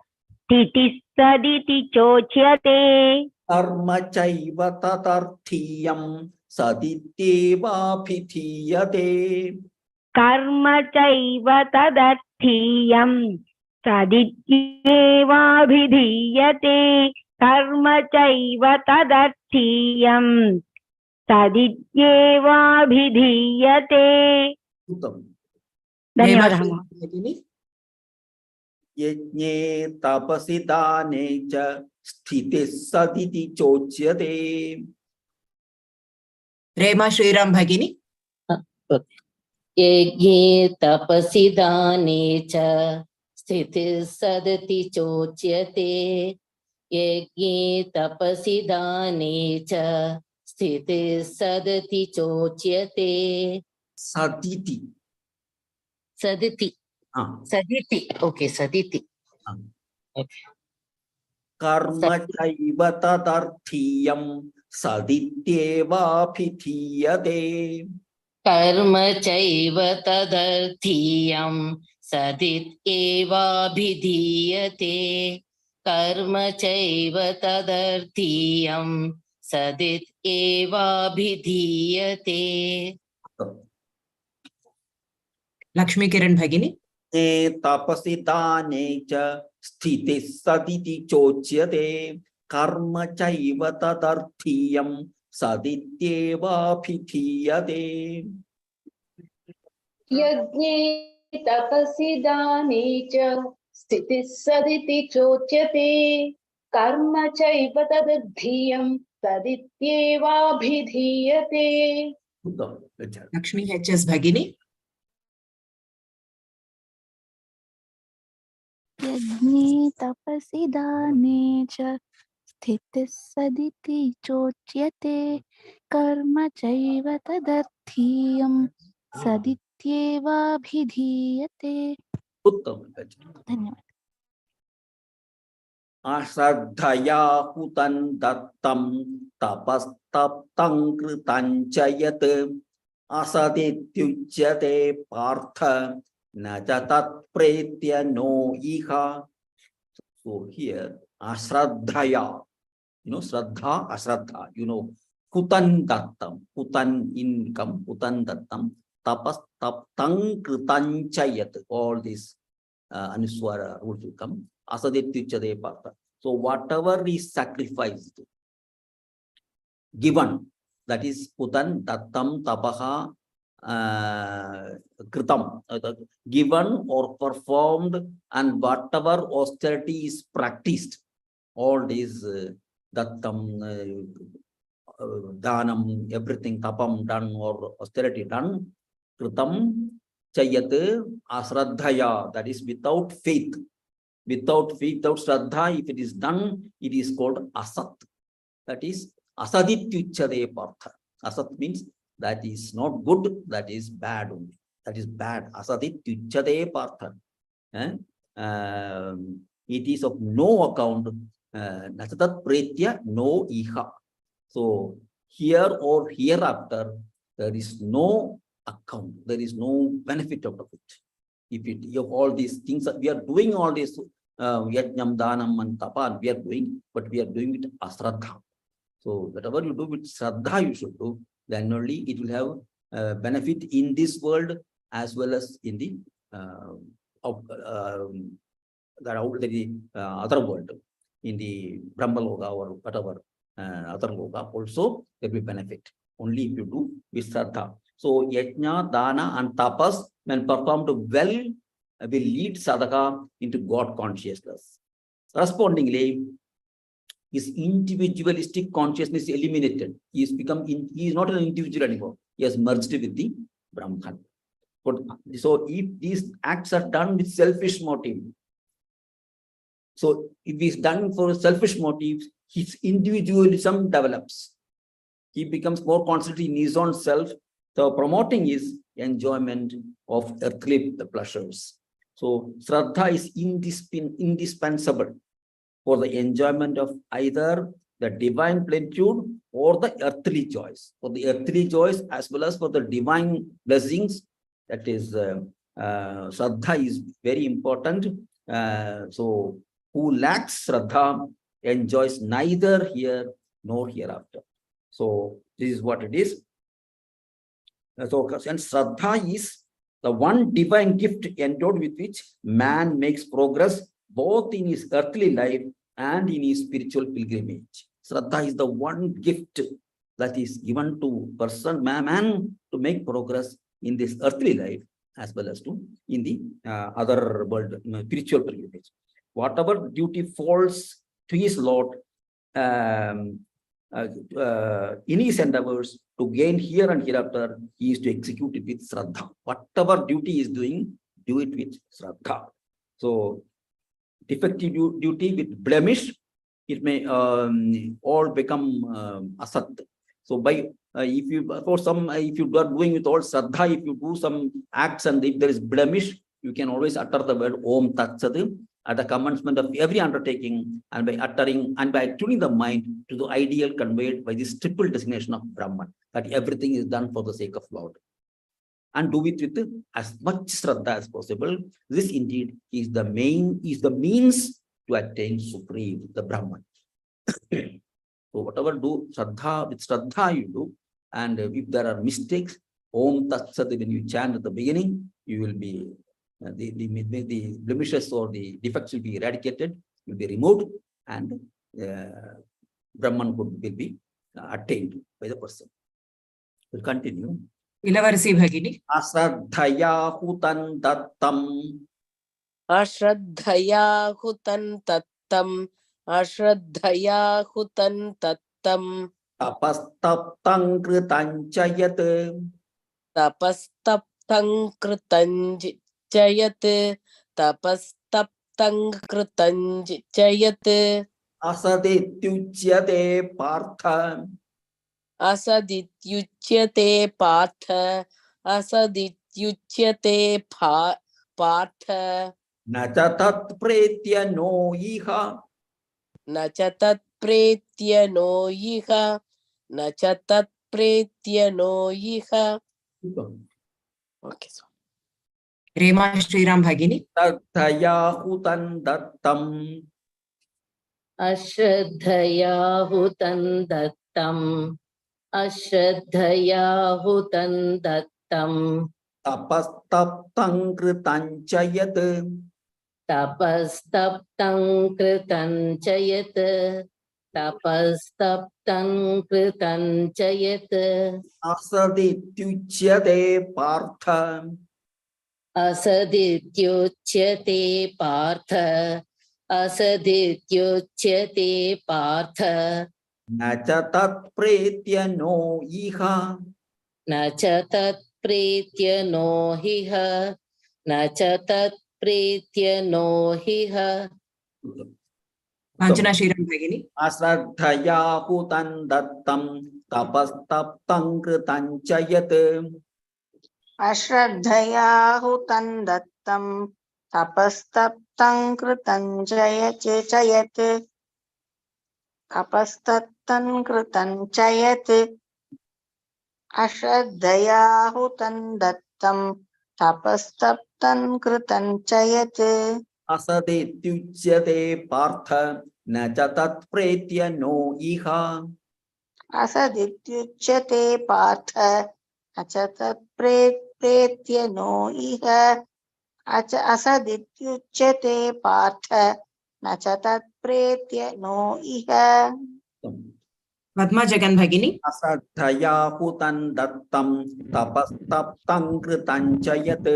Sthitis saditi chochyate. Karma chaiva tadarthiyam. Sadityeva bhithiyate. Karma chaiva tadarthiyam. Sadityeva bhidiyate. Karma chaiva tadarthiyam. Sadityeva bhidiyate. Dhanyavadah. Yajne tapasi dane cha. Sthitis saditi chochyate. Rema Shriram Bhagini. Yajne tapasi dane cha. Sthiti sadati chocyate. Yajne tapasi dane cha. Sthiti sadati chocyate. Saditi. Saditi. Saditi. Okay, saditi. Okay. Karma chaiva tadarthiyam. Sadityeva bhithiyate. Karma chaiva tadarthiyam. Sadityeva bhidiyate. Karma chaiva tadarthiyam. Sadityeva bhidiyate. Lakshmi Kiran Bhagini. Tapasi dane cha. Sthitis saditi chochyate. Karma chaiva tadarthiyam. Sadityeva bhithiyate. Yajne tapasi dane cha. Sthiti saditi chocyate. कर्म चैव तदर्थीयं तदित्येवाभिधीयते. Lakshmi HS Bhagini. यज्ञे तपसि दाने च स्थितिः सदिति चोच्यते कर्म चैव तदर्थीयं सदित्येवाभिधीयते. धन्यवाद. अश्रद्धया हुतं दत्तं तपस्तप्तं कृतं च यत् असदित्युच्यते पार्थ न च तत्प्रेत्य नो इह. So here ashraddhaya, shraddha, ashraddha, hutan dattam, hutan income, hutan dattam, tapas taptang kritan chayat, all these anuswara rules will come. Asadityuchade partha. So whatever is sacrificed, given, that is hutan dattam tapaha kritam, given or performed, and whatever austerity is practiced, all these dattam, dhanam, everything tapam done or austerity done, kritam chayat asraddhaya, that is without faith. Without faith, without shraddha, if it is done, it is called asat. That is asadityuchade partha. Asat means that is not good, that is bad only. That is bad. Asadityuchade partha. It is of no account. Nasatat pretya no iha. So here or hereafter, there is no account. There is no benefit out of it. If all these things, we are doing all this yajnam, dhanam and tapan, we are doing, but we are doing it asraddha. So whatever you do with shraddha, you should do, then only it will have benefit in this world as well as in the other world, in the Brahmaloka or whatever other loka, also there will be benefit only if you do with shraddha. So yajna, dana and tapas, when performed well, will lead sadhaka into God consciousness. Correspondingly, his individualistic consciousness is eliminated. He is not an individual anymore. He has merged with the Brahman. But so if these acts are done with selfish motive, so if it is done for selfish motives, his individualism develops. He becomes more concentrated in his own self. So promoting his enjoyment of earthly pleasures. So shraddha is indispensable for the enjoyment of either the divine plenitude or the earthly joys. For the earthly joys as well as for the divine blessings, that is shraddha is very important. So who lacks shraddha enjoys neither here nor hereafter. So this is what it is. So and shraddha is the one divine gift endowed with which man makes progress both in his earthly life and in his spiritual pilgrimage. Shraddha is the one gift that is given to man to make progress in this earthly life as well as to in the other world, spiritual pilgrimage. Whatever duty falls to his Lord in his endeavors to gain here and hereafter, he is to execute it with shraddha. Whatever duty he is doing, do it with shraddha. So defective duty with blemish, it may all become asat. So by if you are doing with all shraddha, if you do some acts and if there is blemish, you can always utter the word Om Tat Sat at the commencement of every undertaking, and by uttering and by tuning the mind to the ideal conveyed by this triple designation of Brahman, that everything is done for the sake of Lord. And do it with as much shraddha as possible. This indeed is the means to attain supreme, the Brahman. So whatever do shraddha, with shraddha you do, and if there are mistakes, Om Tat Sat, when you chant at the beginning, you will be the blemishes or the defects will be eradicated, will be removed, and Brahman will be attained by the person. We'll continue. Ilavarsi Bhagini. Ashraddhaya hutan dattam. Ashraddhaya hutan tattam अश्रद्धया हुतं तत्तं तपस्तप्तं कृतं च यत् तपस्तप्तं कृतं च यत् तपस्तप्तं कृतं च यत् असदित्युच्यते पार्थ असदित्युच्यते पार्थ असदित्युच्यते पार्थ न च तत्प्रेत्य नो इह न च तत्प्रेत्य नो इह न च तत्प्रेत्य नो इह ओके रेमा श्रीराम भगिनी तथया हुतं दत्तम् अश्रद्धया हुतं दत्तम् अश्रद्धया हुतं दत्तम् तपस्तप्तं कृतं च यत् तपस्तप्तं कृतं च यत् तपस्तप्तं कृतं च यत् असदित्युच्यते पार्थ असदित्युच्यते पार्थ असदित्युच्यते पार्थ न च तत्प्रेत्य नो इह न च तत्प्रेत्य नो हि न च तत्प्रेत्य नो हि कांचना श्रीराम भगिनी अश्रद्धया हुतं दत्तं तपस्तप्तं कृतं च यत् अश्रद्धया हुतं दत्तं तपस्तप्तं कृतं च यत् तपस्तप्तं कृतं च यत् अश्रद्धया हुतं दत्तं तपस्तप्तं कृतं च यत् असदित्युच्यते पार्थ न च तत्प्रेत्य नो इह असदित्युच्यते पार्थ न च तत्प्रेत्य नो इह असदित्युच्यते पार्थ न च तत्प्रेत्य नो इह पद्मा जगन भगिनी असद्धया हुतं दत्तं तपस्तप्तं कृतं च यत्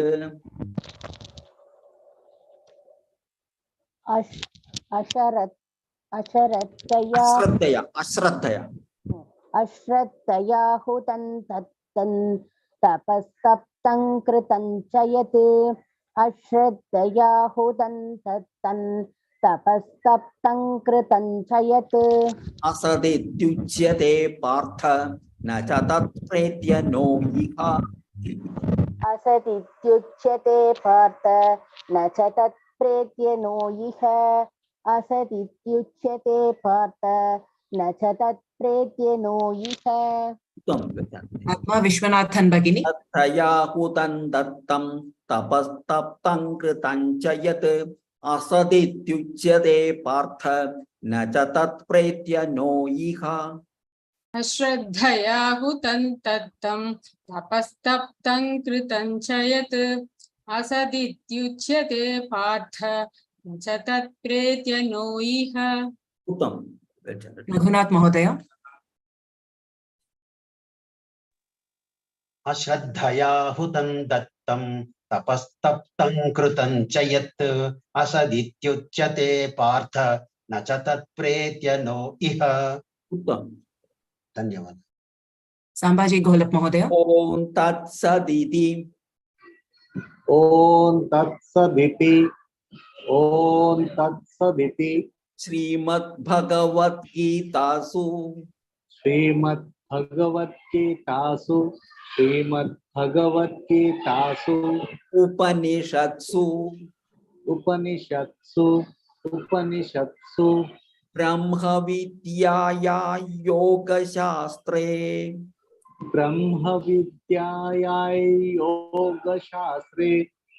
अश्रद्धया अश्रद्धया हुतं तत्तं तपस्तप्तं कृतं च यत् अश्रद्धया हुतं तत्तं तपस्तप्तं कृतं च यत् असदित्युच्यते पार्थ न च तत्प्रेत्य नो इह असदित्युच्यते पार्थ न च तत्प्रेत्य नो इह असदित्युच्यते पार्थ न च तत्प्रेत्य नो इह पद्मा विश्वनाथन भगिनी तया हुतं दत्तं तपस्तप्तं कृतं च यत् असदित्युच्यते पार्थ न च तत्प्रेत्य नो इह अश्रद्धया हुतं तत्तं तपस्तप्तं कृतं च यत् असदित्युच्यते पार्थ न च तत्प्रेत्य नो इह रघुनाथ महोदय अश्रद्धया हुतं दत्तं तपस्तप्तं कृतं च यत् असदित्युच्यते पार्थ न च तत्प्रेत्य नो इह धन्यवाद संभाजी घोलप महोदय ओम तत्सदिति ओम तत्सदिति ओम तत्सदिति श्रीमद्भगवद्गीतासु श्रीमद्भगवद्गीतासु उपनिषत्सु उपनिषत्सु ब्रह्मविद्याया योगशास्त्रे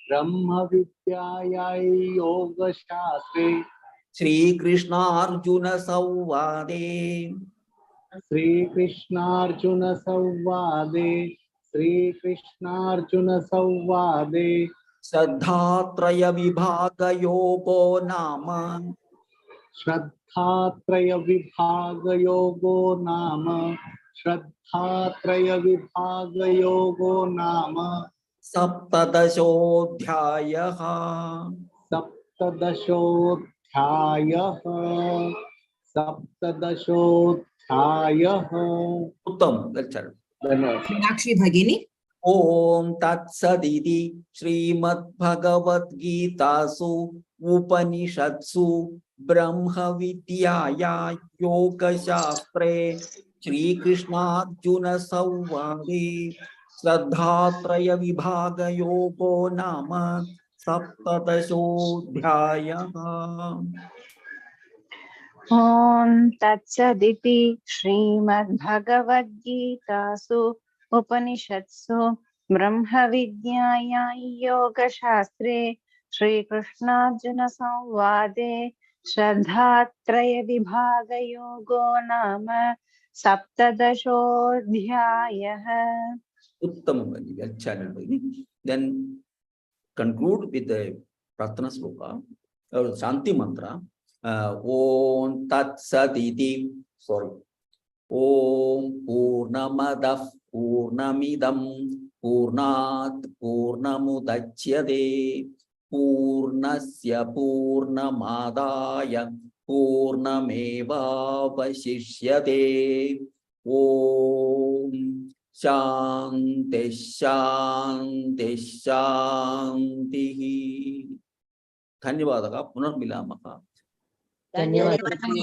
ब्रह्मविद्यायै योगशास्त्रे श्रीकृष्णार्जुन संवादे श्रीकृष्णार्जुन संवादे श्रद्धात्रय विभाग योगो नाम श्रद्धात्रय विभागयोगो नाम सप्तदशोऽध्यायः सप्तदशोऽध्यायः उत्तम गच्छामि धन्यवाद मीनाक्षी भगिनी ओम तत्सदिति श्रीमद्भगवद्गीतासु उपनिषत्सु ब्रह्मविद्याया योगशास्त्रे श्रीकृष्णार्जुन संवादे श्रद्धात्रय विभाग योगो नाम सप्तदशोऽध्यायः। ॐ तत्सदिति श्रीमद्भगवद्गीतासु उपनिषत्सु ब्रह्मविद्यायां योगशास्त्रे श्रीकृष्णार्जुनसंवादे श्रद्धात्रयविभागयोगो नाम सप्तदशोऽध्यायः। उत्तम भगिनी। Then conclude with the Pratana Sloka or Shanti Mantra. Om Tat Sat Iti. Sorry. Om Purnamadah Purnamidam Purnat Purnamudachyate Purnasya Purnamadaya Purnameva Vashishyate. Om Shanti Shanti Shanti. धन्यवादः पुनर्मिलामः। धन्यवादः।